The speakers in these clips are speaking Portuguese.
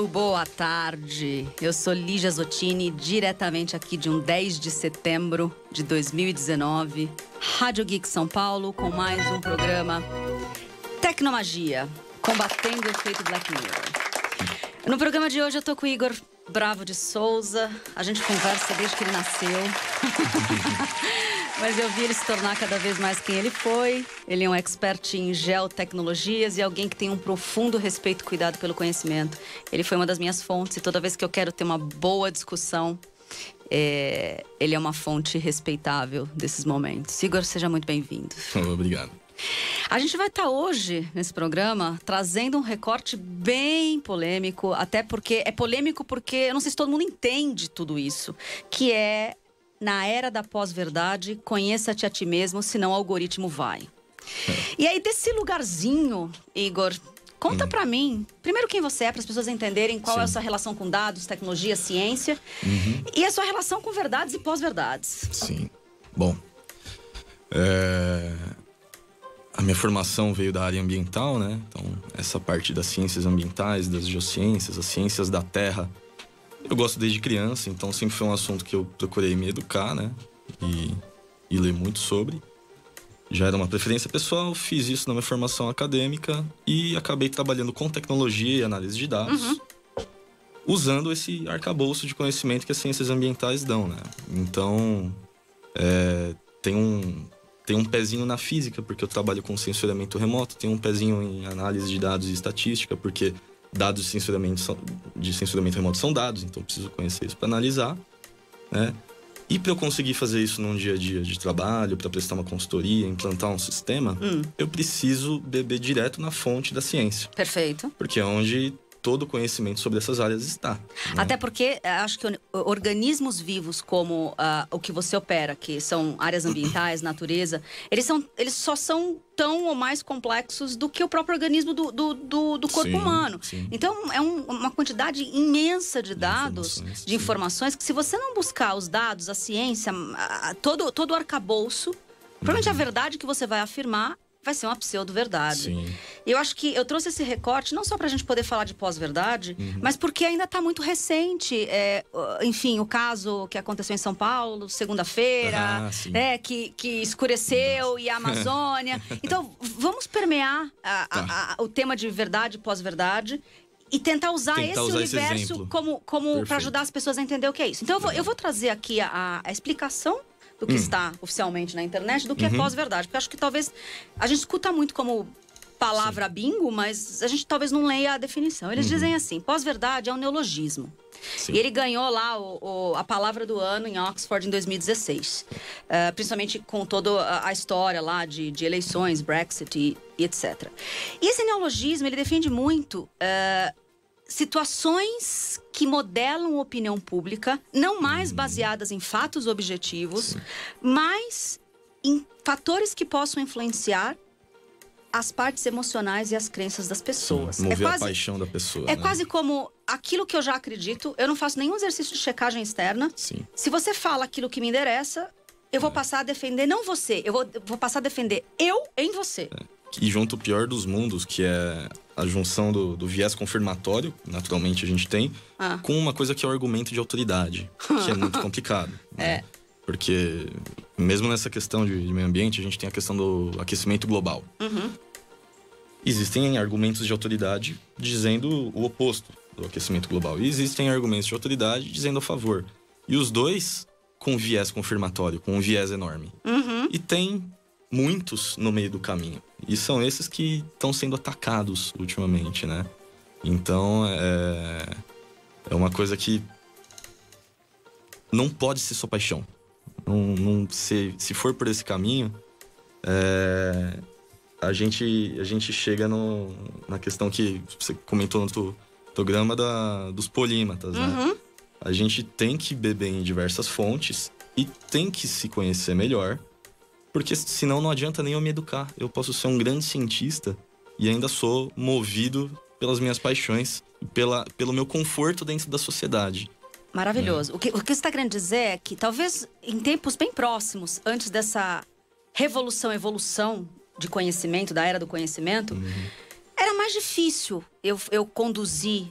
Boa tarde, eu sou Lígia Zottini, diretamente aqui de um 10 de setembro de 2019, Rádio Geek São Paulo, com mais um programa Tecnomagia, combatendo o efeito Black Mirror. No programa de hoje eu tô com o Igor Bravo de Souza, a gente conversa desde que ele nasceu, mas eu vi ele se tornar cada vez mais quem ele foi. Ele é um expert em geotecnologias e alguém que tem um profundo respeito e cuidado pelo conhecimento. Ele foi uma das minhas fontes e toda vez que eu quero ter uma boa discussão, ele é uma fonte respeitável desses momentos. Igor, seja muito bem-vindo. Obrigado. A gente vai estar hoje, nesse programa, trazendo um recorte bem polêmico, até porque é polêmico porque eu não sei se todo mundo entende tudo isso, que é, na era da pós-verdade, conheça-te a ti mesmo, senão o algoritmo vai. E aí, desse lugarzinho, Igor, conta pra mim, primeiro quem você é, para as pessoas entenderem qual é a sua relação com dados, tecnologia, ciência, e a sua relação com verdades e pós-verdades. Sim. Bom, a minha formação veio da área ambiental, né? Então, essa parte das ciências ambientais, das geociências, as ciências da terra, eu gosto desde criança, então sempre foi um assunto que eu procurei me educar, né? E ler muito sobre. Já era uma preferência pessoal, fiz isso na minha formação acadêmica e acabei trabalhando com tecnologia e análise de dados, usando esse arcabouço de conhecimento que as ciências ambientais dão, né? Então, tem um pezinho na física, porque eu trabalho com sensoramento remoto, tem um pezinho em análise de dados e estatística, porque dados de sensoramento remoto são dados, então eu preciso conhecer isso para analisar, né? E para eu conseguir fazer isso num dia a dia de trabalho, para prestar uma consultoria, implantar um sistema, eu preciso beber direto na fonte da ciência. Perfeito. Porque é onde todo o conhecimento sobre essas áreas está, né? Até porque acho que organismos vivos como o que você opera, que são áreas ambientais, natureza, eles só são tão ou mais complexos do que o próprio organismo do corpo humano. Sim. Então, é uma quantidade imensa de dados, de informações, que se você não buscar os dados, a ciência, todo o arcabouço, provavelmente a verdade que você vai afirmar vai ser uma pseudo-verdade. Sim. E eu acho que eu trouxe esse recorte não só pra gente poder falar de pós-verdade, mas porque ainda tá muito recente. Enfim, o caso que aconteceu em São Paulo, segunda-feira, que escureceu, e a Amazônia. Então, vamos permear o tema de verdade e pós-verdade e tentar usar esse universo como para ajudar as pessoas a entender o que é isso. Então, eu vou trazer aqui a explicação do que está oficialmente na internet, do que é pós-verdade. Porque eu acho que talvez a gente escuta muito como palavra bingo, mas a gente talvez não leia a definição. Eles dizem assim, pós-verdade é um neologismo. Sim. E ele ganhou lá a palavra do ano em Oxford em 2016. Principalmente com toda a história lá de eleições, Brexit e etc. E esse neologismo, ele defende muito situações que modelam opinião pública, não mais baseadas em fatos objetivos, mas em fatores que possam influenciar as partes emocionais e as crenças das pessoas. Sim, mover a paixão da pessoa. É quase como aquilo que eu já acredito, eu não faço nenhum exercício de checagem externa. Sim. Se você fala aquilo que me interessa, eu vou passar a defender não você, eu vou passar a defender eu em você. E junto o pior dos mundos, que é a junção do viés confirmatório, naturalmente a gente tem, com uma coisa que é o argumento de autoridade, que é muito complicado. Né? Porque mesmo nessa questão de meio ambiente, a gente tem a questão do aquecimento global. Existem argumentos de autoridade dizendo o oposto do aquecimento global. E existem argumentos de autoridade dizendo a favor. E os dois com viés confirmatório, com um viés enorme. E tem muitos no meio do caminho. E são esses que estão sendo atacados ultimamente, né? Então, é uma coisa que não pode ser só paixão. Se for por esse caminho, a gente chega na questão que você comentou no programa dos polímatas, né? A gente tem que beber em diversas fontes e tem que se conhecer melhor, porque senão não adianta nem eu me educar. Eu posso ser um grande cientista e ainda sou movido pelas minhas paixões, pelo meu conforto dentro da sociedade. Maravilhoso. O que você está querendo dizer é que talvez em tempos bem próximos, antes dessa evolução de conhecimento, da era do conhecimento, era mais mais difícil eu conduzir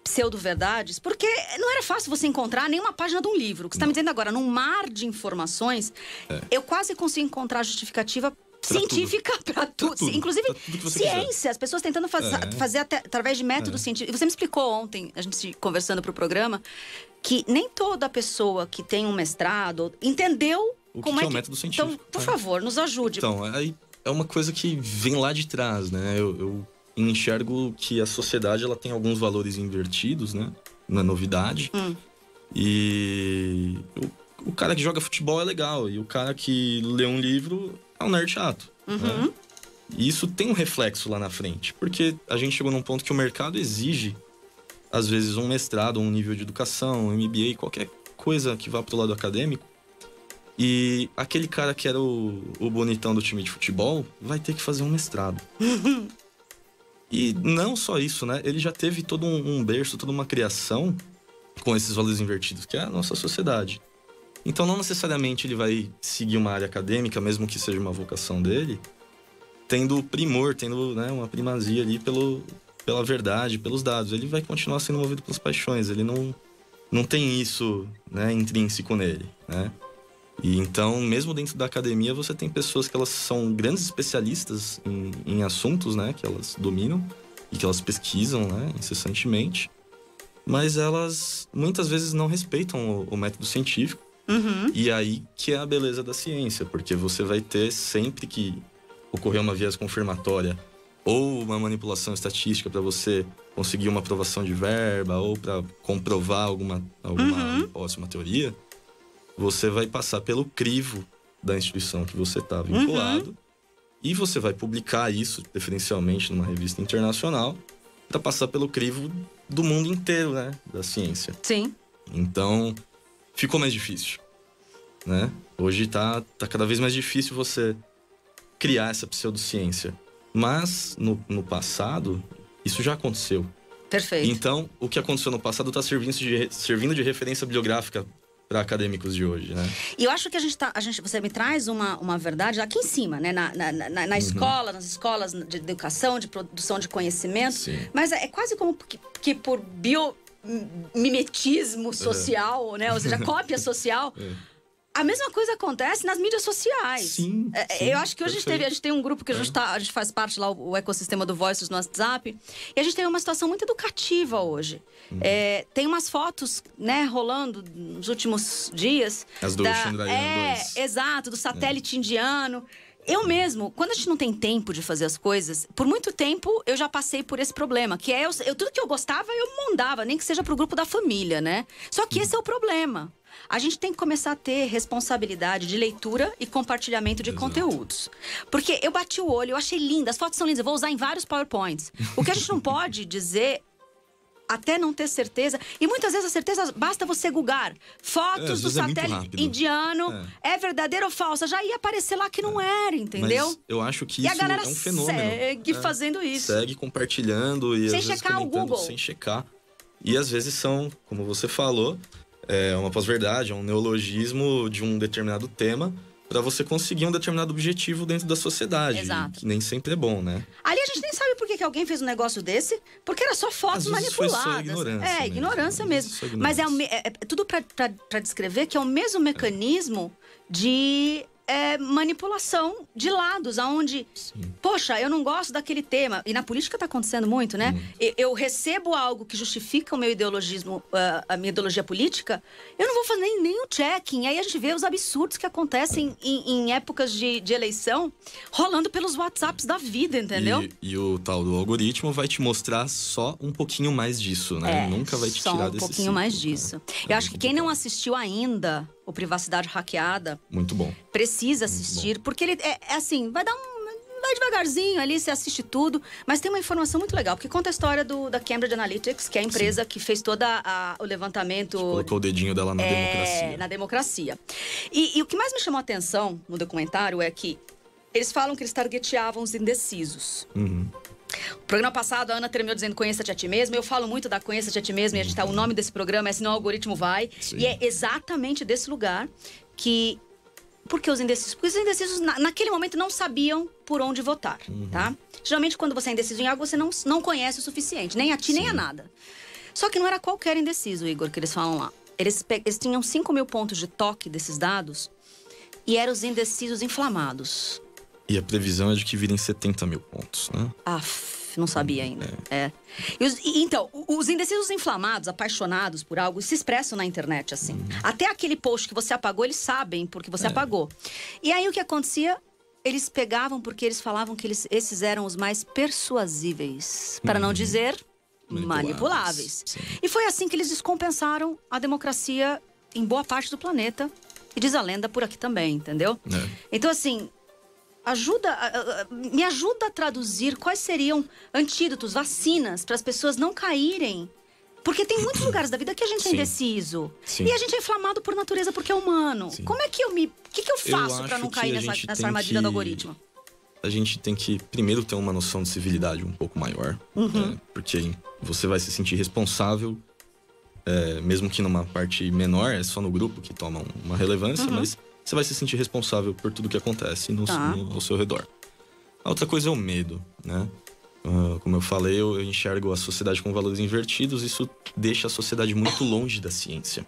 pseudo-verdades, porque não era fácil você encontrar nenhuma página de um livro. O que você está me dizendo agora, num mar de informações, eu quase consigo encontrar justificativa científica para tudo. Inclusive, ciência. Quiser. As pessoas tentando fazer através de métodos científicos. Você me explicou ontem, a gente conversando para o programa, que nem toda pessoa que tem um mestrado entendeu como é o método científico. Então, por favor, nos ajude. Então, aí é uma coisa que vem lá de trás, né? Eu enxergo que a sociedade ela tem alguns valores invertidos, né? Na novidade. E o cara que joga futebol é legal. E o cara que lê um livro é um nerd chato. Né? E isso tem um reflexo lá na frente. Porque a gente chegou num ponto que o mercado exige, às vezes, um mestrado, um nível de educação, um MBA, qualquer coisa que vá pro lado acadêmico. E aquele cara que era o bonitão do time de futebol vai ter que fazer um mestrado. E não só isso, né? Ele já teve todo um berço, toda uma criação com esses valores invertidos, que é a nossa sociedade. Então, não necessariamente ele vai seguir uma área acadêmica, mesmo que seja uma vocação dele, tendo primor, tendo, né, uma primazia ali pela verdade, pelos dados. Ele vai continuar sendo movido pelas paixões. Ele não tem isso, né, intrínseco nele, né? E então, mesmo dentro da academia, você tem pessoas que elas são grandes especialistas em assuntos, né, que elas dominam e que elas pesquisam, né, incessantemente, mas elas muitas vezes não respeitam o método científico. E aí que é a beleza da ciência, porque você vai ter sempre que ocorrer uma viés confirmatória ou uma manipulação estatística para você conseguir uma aprovação de verba ou para comprovar alguma hipótese, uma teoria. Você vai passar pelo crivo da instituição que você está vinculado e você vai publicar isso, preferencialmente, numa revista internacional, para passar pelo crivo do mundo inteiro, né? Da ciência. Sim. Então, ficou mais difícil, né? Hoje tá cada vez mais difícil você criar essa pseudociência. Mas, no passado, isso já aconteceu. Perfeito. Então, o que aconteceu no passado está servindo de referência bibliográfica para acadêmicos de hoje, né? E eu acho que você me traz uma verdade aqui em cima, né? Na escola, nas escolas de educação, de produção de conhecimento. Sim. Mas é quase como que por biomimetismo social, né? Ou seja, cópia social. A mesma coisa acontece nas mídias sociais. Sim. Eu acho que hoje a gente tem um grupo que a gente faz parte lá, o ecossistema do Voices no WhatsApp. E a gente tem uma situação muito educativa hoje. Tem umas fotos, né, rolando nos últimos dias. As do Chandrayaan-2. Exato, do satélite indiano. Eu mesmo, quando a gente não tem tempo de fazer as coisas, por muito tempo eu já passei por esse problema, que é tudo que eu gostava eu mandava, nem que seja pro grupo da família, né? Só que esse é o problema. A gente tem que começar a ter responsabilidade de leitura e compartilhamento de conteúdos. Porque eu bati o olho, eu achei linda, as fotos são lindas, eu vou usar em vários PowerPoints. O que a gente não pode dizer, até não ter certeza, e muitas vezes a certeza basta você googar fotos do satélite indiano, é verdadeira ou falsa? Já ia aparecer lá que não era, entendeu? Mas eu acho que isso é um fenômeno. Segue fazendo isso. Segue compartilhando e sem às vezes checar o Google. Sem checar. E às vezes são, como você falou, uma pós-verdade, é um neologismo de um determinado tema para você conseguir um determinado objetivo dentro da sociedade. Exato. Que nem sempre é bom, né? Ali a gente nem sabe por que alguém fez um negócio desse, porque era só fotos manipuladas. Foi só ignorância ignorância mesmo. Mas é tudo para descrever que é o mesmo mecanismo de manipulação de lados, aonde, poxa, eu não gosto daquele tema. E na política tá acontecendo muito, né? Eu recebo algo que justifica o meu ideologismo, a minha ideologia política, eu não vou fazer nem o checking. Aí a gente vê os absurdos que acontecem em épocas de eleição, rolando pelos WhatsApps da vida, entendeu? E o tal do algoritmo vai te mostrar só um pouquinho mais disso, né? Nunca vai te tirar desse só um pouquinho mais disso. Eu acho que quem não assistiu ainda o Privacidade Hackeada... Muito bom. Precisa assistir, porque ele assim, vai devagarzinho ali, você assiste tudo, mas tem uma informação muito legal, porque conta a história da Cambridge Analytics, que é a empresa que fez todo o levantamento... Colocou o dedinho dela na democracia. Na democracia. E o que mais me chamou a atenção no documentário é que eles falam que eles targeteavam os indecisos. O programa passado, a Ana terminou dizendo conheça-te a ti mesmo. Eu falo muito da conheça-te a ti mesmo. E o nome desse programa é Senão o Algoritmo Vai. Sim. E é exatamente desse lugar que Por que os indecisos? Porque os indecisos, naquele momento, não sabiam por onde votar, tá? Geralmente, quando você é indeciso em algo, você não conhece o suficiente. Nem a ti, nem a nada. Só que não era qualquer indeciso, Igor, que eles falam lá. Eles tinham 5 mil pontos de toque desses dados e eram os indecisos inflamados. E a previsão é de que virem 70 mil pontos, né? Não sabia ainda. Então, os indecisos inflamados, apaixonados por algo, se expressam na internet assim. Até aquele post que você apagou, eles sabem porque você apagou. E aí o que acontecia? Eles pegavam porque eles falavam que esses eram os mais persuasíveis, para não dizer manipuláveis. E foi assim que eles descompensaram a democracia em boa parte do planeta. E diz a lenda por aqui também, entendeu? Então, assim, me ajuda a traduzir quais seriam antídotos, vacinas, para as pessoas não caírem. Porque tem muitos lugares da vida que a gente é indeciso. E a gente é inflamado por natureza porque é humano. Como é que o que eu faço para não cair nessa armadilha do algoritmo? A gente tem que, primeiro, ter uma noção de civilidade um pouco maior. Porque você vai se sentir responsável, mesmo que numa parte menor, é só no grupo que toma uma relevância, mas você vai se sentir responsável por tudo que acontece ao seu redor. A outra coisa é o medo, né? Como eu falei, eu enxergo a sociedade com valores invertidos. Isso deixa a sociedade muito longe da ciência.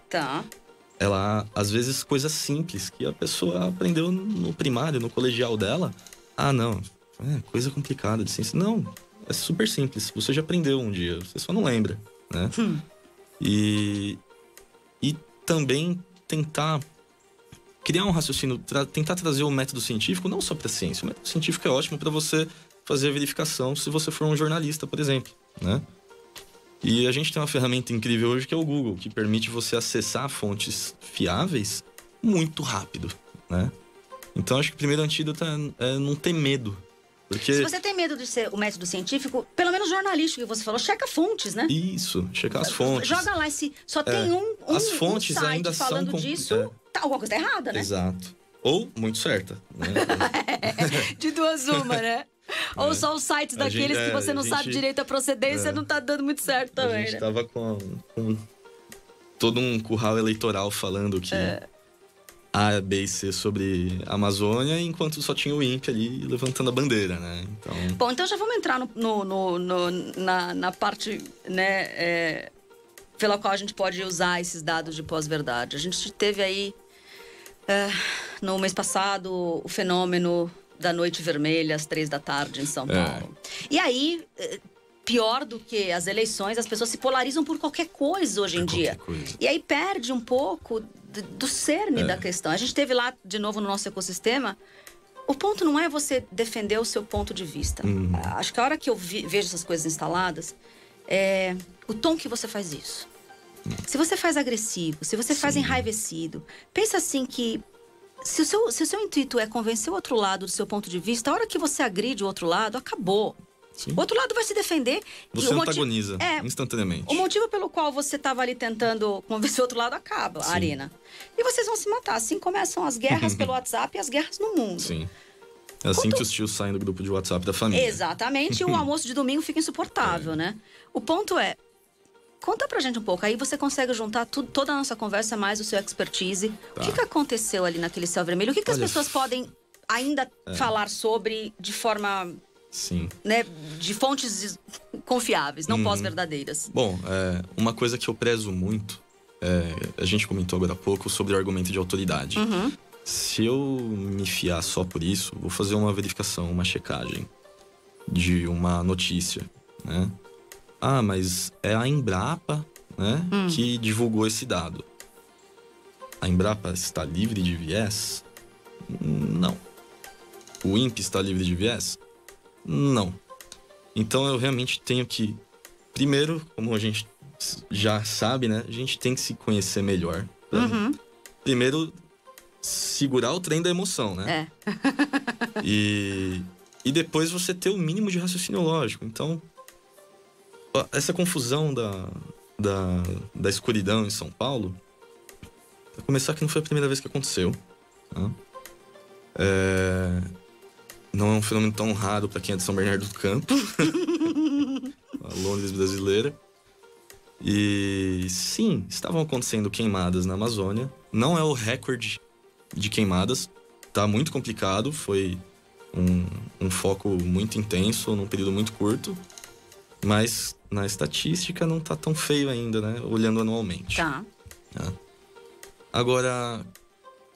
Ela, às vezes, coisas simples que a pessoa aprendeu no primário, no colegial dela. Não, coisa complicada de ciência. Não, é super simples. Você já aprendeu um dia, você só não lembra, né? E também tentar criar um raciocínio, tentar trazer o método científico não só para a ciência. O método científico é ótimo para você fazer a verificação se você for um jornalista, por exemplo, né? E a gente tem uma ferramenta incrível hoje que é o Google, que permite você acessar fontes fiáveis muito rápido, né? Então, acho que o primeiro antídoto é não ter medo. Porque... Se você tem medo de ser o método científico, pelo menos jornalístico que você falou, checa fontes, né? Isso, checar as fontes. Joga lá, se só tem as fontes um site ainda falando disso, alguma coisa tá errada, né? Exato. Ou muito certa, né? De duas uma, né? Ou só os sites daqueles que você não sabe direito a procedência, não tá dando muito certo também, A gente tava com todo um curral eleitoral falando que A, B e C sobre a Amazônia, enquanto só tinha o INPE ali levantando a bandeira, né? Então... Bom, então já vamos entrar na parte, né, pela qual a gente pode usar esses dados de pós-verdade. A gente teve aí, no mês passado, o fenômeno da Noite Vermelha, às 3 da tarde, em São Paulo. E aí, pior do que as eleições, as pessoas se polarizam por qualquer coisa hoje em dia. E aí perde um pouco do cerne da questão. A gente teve lá, de novo, no nosso ecossistema, o ponto não é você defender o seu ponto de vista. Acho que a hora que eu vejo essas coisas instaladas, é o tom que você faz isso. Se você faz agressivo, se você faz enraivecido, pensa assim que se o seu intuito é convencer o outro lado do seu ponto de vista, a hora que você agride o outro lado, acabou. O outro lado vai se defender. Você antagoniza instantaneamente. O motivo pelo qual você estava ali tentando convencer o outro lado acaba, a arena. E vocês vão se matar. Assim começam as guerras pelo WhatsApp e as guerras no mundo. É assim que os tios saem do grupo de WhatsApp da família. Exatamente. E o almoço de domingo fica insuportável, né? O ponto é, conta pra gente um pouco. Aí você consegue juntar toda a nossa conversa, mais o seu expertise. O que aconteceu ali naquele céu vermelho? O que as pessoas podem ainda falar sobre de forma... né, de fontes confiáveis, não pós-verdadeiras. Bom, uma coisa que eu prezo muito, a gente comentou agora há pouco sobre o argumento de autoridade. Se eu me fiar só por isso, vou fazer uma verificação, uma checagem de uma notícia, né? Mas é a Embrapa, né, que divulgou esse dado. A Embrapa está livre de viés? Não. O INPE está livre de viés? Não. Então eu realmente tenho que... Primeiro, como a gente já sabe, né? A gente tem que se conhecer melhor. Primeiro, segurar o trem da emoção, né? E depois você ter o mínimo de raciocínio lógico. Então, essa confusão da escuridão em São Paulo, pra começar, que não foi a primeira vez que aconteceu, né? Não é um fenômeno tão raro para quem é de São Bernardo do Campo. A Londres brasileira. E sim, estavam acontecendo queimadas na Amazônia. Não é o recorde de queimadas, tá muito complicado, foi um foco muito intenso num período muito curto, mas na estatística não tá tão feio ainda, né? Olhando anualmente. Tá. Agora,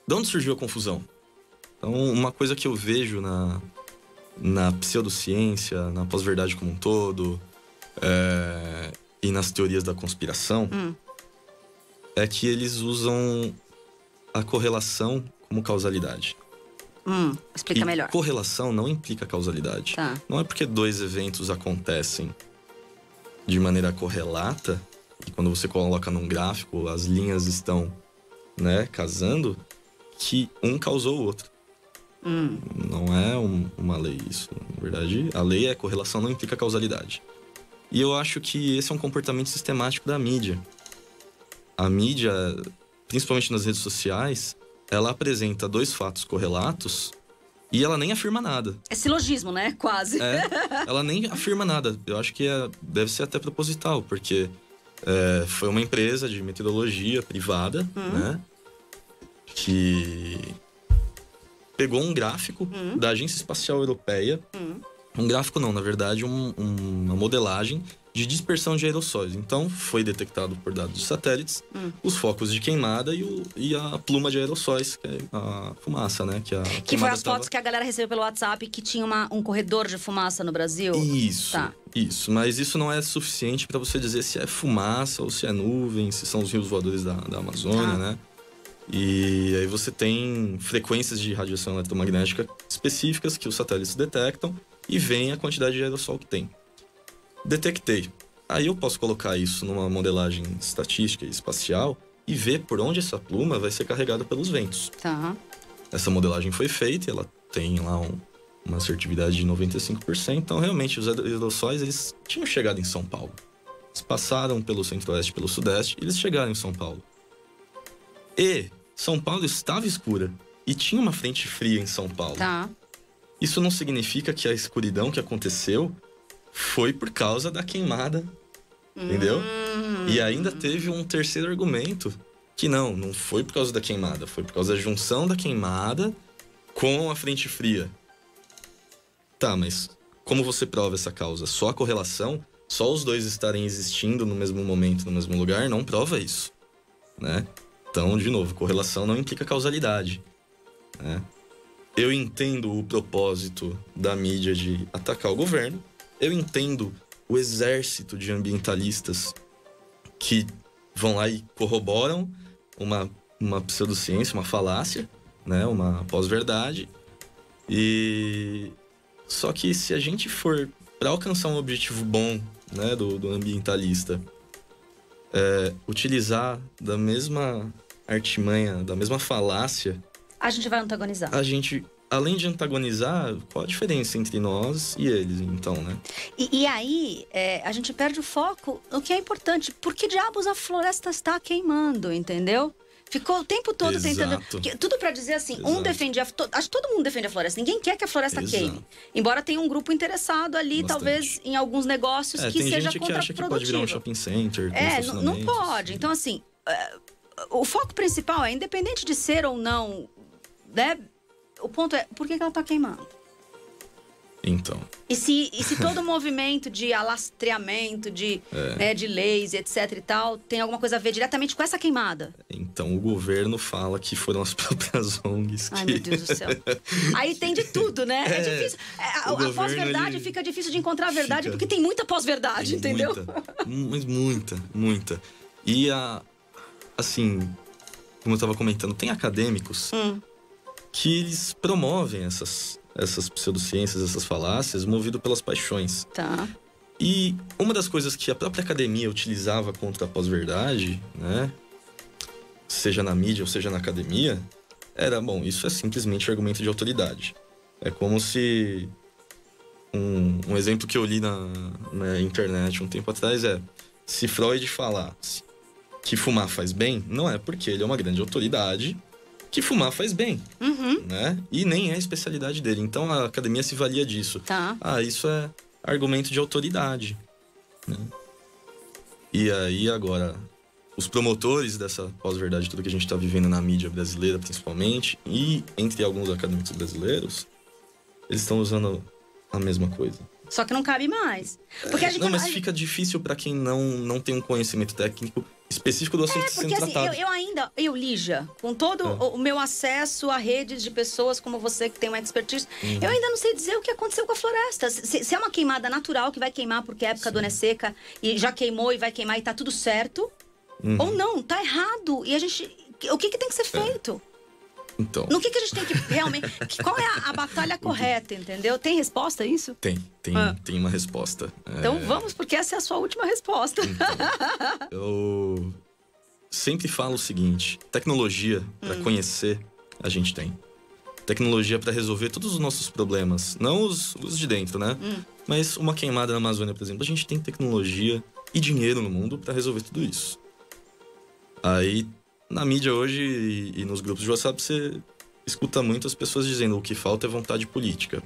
de onde surgiu a confusão? Então, uma coisa que eu vejo na pseudociência, na pós-verdade como um todo, e nas teorias da conspiração, é que eles usam a correlação como causalidade. Explica melhor. Correlação não implica causalidade. Tá. Não é porque dois eventos acontecem de maneira correlata, e quando você coloca num gráfico, as linhas estão, né, casando, que um causou o outro. Não é uma lei isso. Na verdade, a lei é correlação, não implica causalidade. E eu acho que esse é um comportamento sistemático da mídia. A mídia, principalmente nas redes sociais, ela apresenta dois fatos correlatos e ela nem afirma nada. É silogismo, né? Quase. Ela nem afirma nada. Eu acho que deve ser até proposital, porque foi uma empresa de meteorologia privada, né? Que pegou um gráfico da Agência Espacial Europeia. Um gráfico não, na verdade, uma modelagem de dispersão de aerossóis. Então, foi detectado por dados de satélites os focos de queimada e a pluma de aerossóis, que é a fumaça, né? Que foi as fotos que a galera recebeu pelo WhatsApp, que tinha um corredor de fumaça no Brasil? Isso, tá. Isso. Mas isso não é suficiente para você dizer se é fumaça ou se é nuvem, se são os rios voadores da Amazônia, né? E aí você tem frequências de radiação eletromagnética específicas que os satélites detectam e veem a quantidade de aerossol que tem. Detectei. Aí eu posso colocar isso numa modelagem estatística e espacial e ver por onde essa pluma vai ser carregada pelos ventos. Tá. Essa modelagem foi feita e ela tem lá uma assertividade de 95%. Então, realmente, os aerossóis, eles tinham chegado em São Paulo. Eles passaram pelo centro-oeste, pelo sudeste, e eles chegaram em São Paulo. E São Paulo estava escura e tinha uma frente fria em São Paulo. Tá. Isso não significa que a escuridão que aconteceu foi por causa da queimada, entendeu? E ainda teve um terceiro argumento, que não foi por causa da queimada, foi por causa da junção da queimada com a frente fria. Tá, mas como você prova essa causa? Só a correlação, só os dois estarem existindo no mesmo momento, no mesmo lugar, não prova isso, né? Então, de novo, correlação não implica causalidade, né? Eu entendo o propósito da mídia de atacar o governo. Eu entendo o exército de ambientalistas que vão lá e corroboram uma pseudociência, uma falácia, né? Uma pós-verdade. Só que se a gente for para alcançar um objetivo bom, né, do ambientalista, utilizar da mesma artimanha, da mesma falácia, a gente vai antagonizar. Além de antagonizar, qual a diferença entre nós e eles, então, né? E aí, a gente perde o foco no que é importante. Por que diabos a floresta está queimando, entendeu? Ficou o tempo todo tentando... Tudo pra dizer assim, um defende acho que todo mundo defende a floresta. Ninguém quer que a floresta queime. Embora tenha um grupo interessado ali, talvez, em alguns negócios que seja contraprodutivo. Tem gente que acha que pode virar um shopping center. Não pode. Então, assim, o foco principal é, independente de ser ou não, né? O ponto é, por que ela tá queimando? Então. E se todo o movimento de alastreamento, de leis, etc e tal, tem alguma coisa a ver diretamente com essa queimada? Então, o governo fala que foram as próprias ONGs que... Ai, meu Deus do céu. Aí tem de tudo, né? É difícil. A pós-verdade fica difícil de encontrar a verdade, porque tem muita pós-verdade, entendeu? Muita. E, assim, como eu tava comentando, tem acadêmicos que eles promovem essas pseudociências, essas falácias, movido pelas paixões. Tá. E uma das coisas que a própria academia utilizava contra a pós-verdade, né, seja na mídia ou seja na academia, era, isso é simplesmente argumento de autoridade. É como se... Um exemplo que eu li na internet um tempo atrás se Freud falasse que fumar faz bem, não é porque ele é uma grande autoridade que fumar faz bem, né? E nem é a especialidade dele. Então, a academia se valia disso. Tá. Isso é argumento de autoridade, né? E aí, agora, os promotores dessa pós-verdade, tudo que a gente está vivendo na mídia brasileira, principalmente, e entre alguns acadêmicos brasileiros, eles estão usando a mesma coisa. Só que não cabe mais. Porque mas fica difícil para quem não tem um conhecimento técnico específico do assunto sendo tratado. Eu, Lígia, com todo o meu acesso a redes de pessoas como você, que tem uma expertise, eu ainda não sei dizer o que aconteceu com a floresta. Se é uma queimada natural que vai queimar porque a época do ano é seca e já queimou e vai queimar e tá tudo certo, ou não, tá errado. E o que tem que ser feito? Então. No que a gente tem que realmente... Qual é a batalha correta, entendeu? Tem resposta a isso? Tem uma resposta. Então vamos, porque essa é a sua última resposta. Então, eu sempre falo o seguinte: tecnologia para conhecer, a gente tem. Tecnologia para resolver todos os nossos problemas. Não os de dentro, né? Mas uma queimada na Amazônia, por exemplo. A gente tem tecnologia e dinheiro no mundo para resolver tudo isso. Aí... Na mídia hoje e nos grupos de WhatsApp, você escuta muito as pessoas dizendo o que falta é vontade política.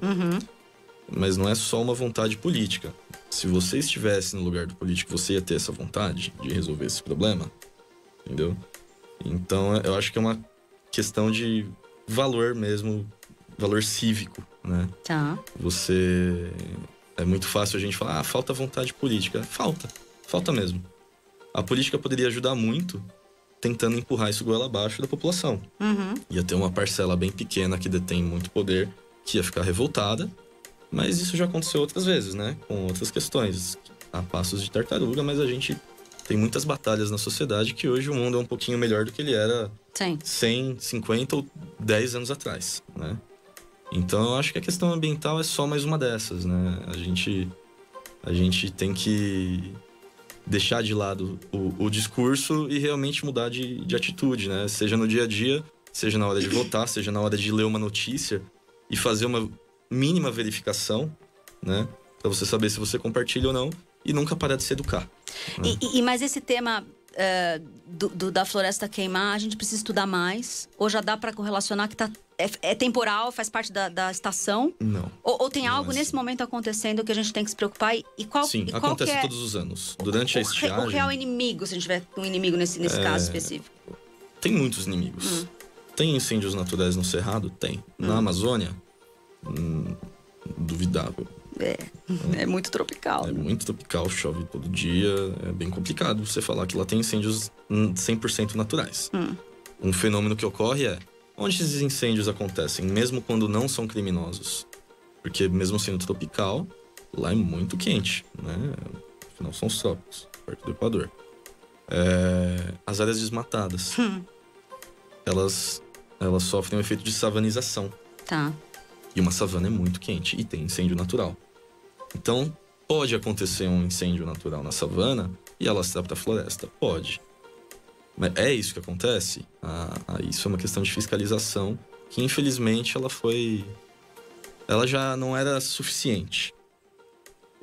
Mas não é só uma vontade política. Se você estivesse no lugar do político, você ia ter essa vontade de resolver esse problema. Entendeu? Então, eu acho que é uma questão de valor mesmo, valor cívico, né? Tá. É muito fácil a gente falar, falta vontade política. Falta mesmo. A política poderia ajudar muito tentando empurrar isso goela abaixo da população. Ia ter uma parcela bem pequena que detém muito poder, que ia ficar revoltada, mas isso já aconteceu outras vezes, né? Com outras questões, a passos de tartaruga, mas a gente tem muitas batalhas na sociedade que hoje o mundo é um pouquinho melhor do que ele era 100, 50 ou 10 anos atrás, né? Então eu acho que a questão ambiental é só mais uma dessas, né? A gente tem que deixar de lado o discurso e realmente mudar de atitude, né? Seja no dia a dia, seja na hora de votar, seja na hora de ler uma notícia e fazer uma mínima verificação, né? Pra você saber se você compartilha ou não e nunca parar de se educar. Né? Mas esse tema da floresta queimar, a gente precisa estudar mais? Ou já dá para correlacionar que é temporal, faz parte da estação? Não. Ou tem algo nesse momento acontecendo que a gente tem que se preocupar? Sim, acontece todos os anos. Durante a estiagem... O real inimigo, se a gente tiver um inimigo nesse caso específico. Tem muitos inimigos. Tem incêndios naturais no Cerrado? Tem. Na Amazônia? Duvidável. É muito tropical. É muito tropical, chove todo dia. É bem complicado você falar que lá tem incêndios 100% naturais. Um fenômeno que ocorre é onde esses incêndios acontecem, mesmo quando não são criminosos. Porque mesmo sendo tropical, lá é muito quente, né? Afinal, são os trópicos, perto do Equador. As áreas desmatadas, elas sofrem um efeito de savanização. Tá. E uma savana é muito quente e tem incêndio natural. Então, pode acontecer um incêndio natural na savana e alastrar para a floresta? Pode. Mas é isso que acontece? Isso é uma questão de fiscalização que, infelizmente, ela já não era suficiente.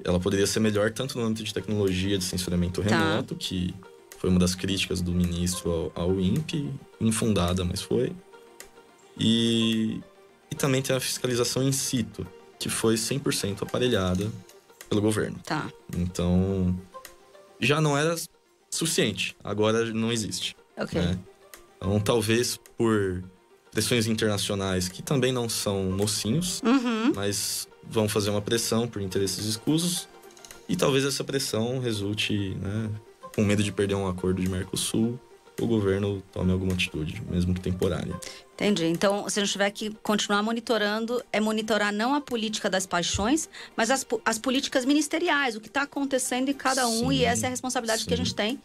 Ela poderia ser melhor tanto no âmbito de tecnologia de censuramento remoto, que foi uma das críticas do ministro ao INPE, infundada, mas foi. E também tem a fiscalização in situ, que foi 100% aparelhada pelo governo. Tá. Então, já não era suficiente. Agora não existe. Ok. Né? Então, talvez por pressões internacionais, que também não são mocinhos, mas vão fazer uma pressão por interesses escusos. E talvez essa pressão resulte, né, com medo de perder um acordo de Mercosul, o governo tome alguma atitude, mesmo que temporária. Entendi. Então, se a gente tiver que continuar monitorando, é monitorar não a política das paixões, mas as políticas ministeriais, o que está acontecendo em cada um, e essa é a responsabilidade que a gente tem,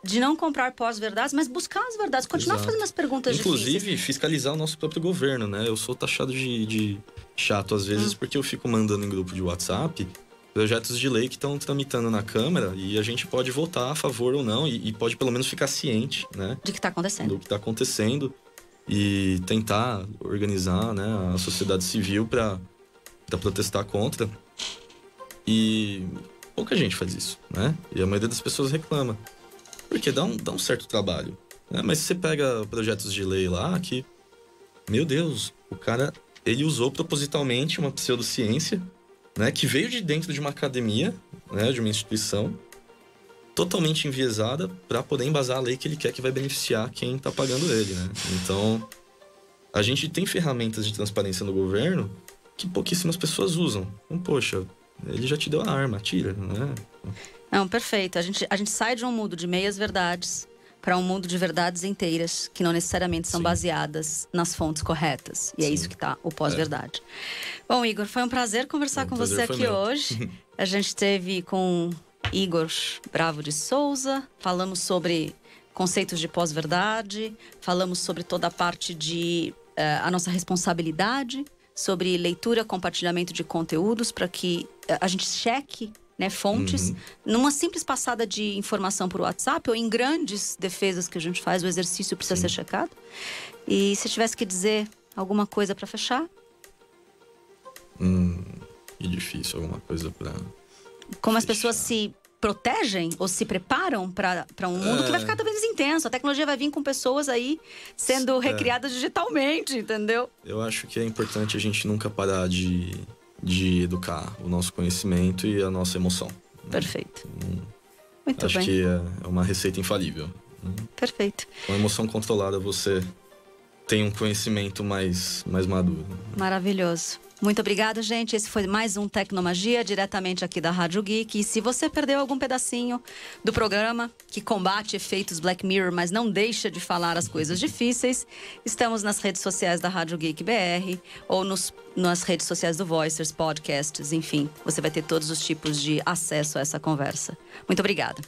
de não comprar pós-verdades, mas buscar as verdades, continuar fazendo as perguntas difíceis. Inclusive, fiscalizar o nosso próprio governo, né? Eu sou taxado de chato às vezes, porque eu fico mandando em grupo de WhatsApp projetos de lei que estão tramitando na Câmara e a gente pode votar a favor ou não e pode pelo menos ficar ciente, né? De que está acontecendo. Do que está acontecendo e tentar organizar, né, a sociedade civil para protestar contra. E pouca gente faz isso, né? E a maioria das pessoas reclama. Porque dá um certo trabalho, né? Mas você pega projetos de lei lá que, meu Deus, o cara, ele usou propositalmente uma pseudociência, né, que veio de dentro de uma academia, né, de uma instituição, totalmente enviesada para poder embasar a lei que ele quer, que vai beneficiar quem está pagando ele, né? Então, a gente tem ferramentas de transparência no governo que pouquíssimas pessoas usam. Então, poxa, ele já te deu a arma, atira, né? Não, perfeito. A gente sai de um mundo de meias verdades para um mundo de verdades inteiras, que não necessariamente são baseadas nas fontes corretas. E é isso que está o pós-verdade. Bom, Igor, foi um prazer conversar com você aqui hoje. A gente esteve com Igor Bravo de Souza, falamos sobre conceitos de pós-verdade, falamos sobre toda a parte de a nossa responsabilidade, sobre leitura, compartilhamento de conteúdos, para que a gente cheque, né, fontes, numa simples passada de informação por WhatsApp ou em grandes defesas que a gente faz, o exercício precisa ser checado. E se tivesse que dizer alguma coisa para fechar? Que difícil, alguma coisa para... Como as pessoas se protegem ou se preparam para um mundo que vai ficar cada vez mais intenso. A tecnologia vai vir com pessoas aí sendo recriadas digitalmente, entendeu? Eu acho que é importante a gente nunca parar de educar o nosso conhecimento e a nossa emoção. Perfeito. Muito bem. Acho que é uma receita infalível. Perfeito. Com a emoção controlada, você tem um conhecimento mais maduro. Maravilhoso. Muito obrigada, gente. Esse foi mais um Tecnomagia, diretamente aqui da Rádio Geek. E se você perdeu algum pedacinho do programa que combate efeitos Black Mirror, mas não deixa de falar as coisas difíceis, estamos nas redes sociais da Rádio Geek BR ou nas redes sociais do Voicers, podcasts, enfim. Você vai ter todos os tipos de acesso a essa conversa. Muito obrigada.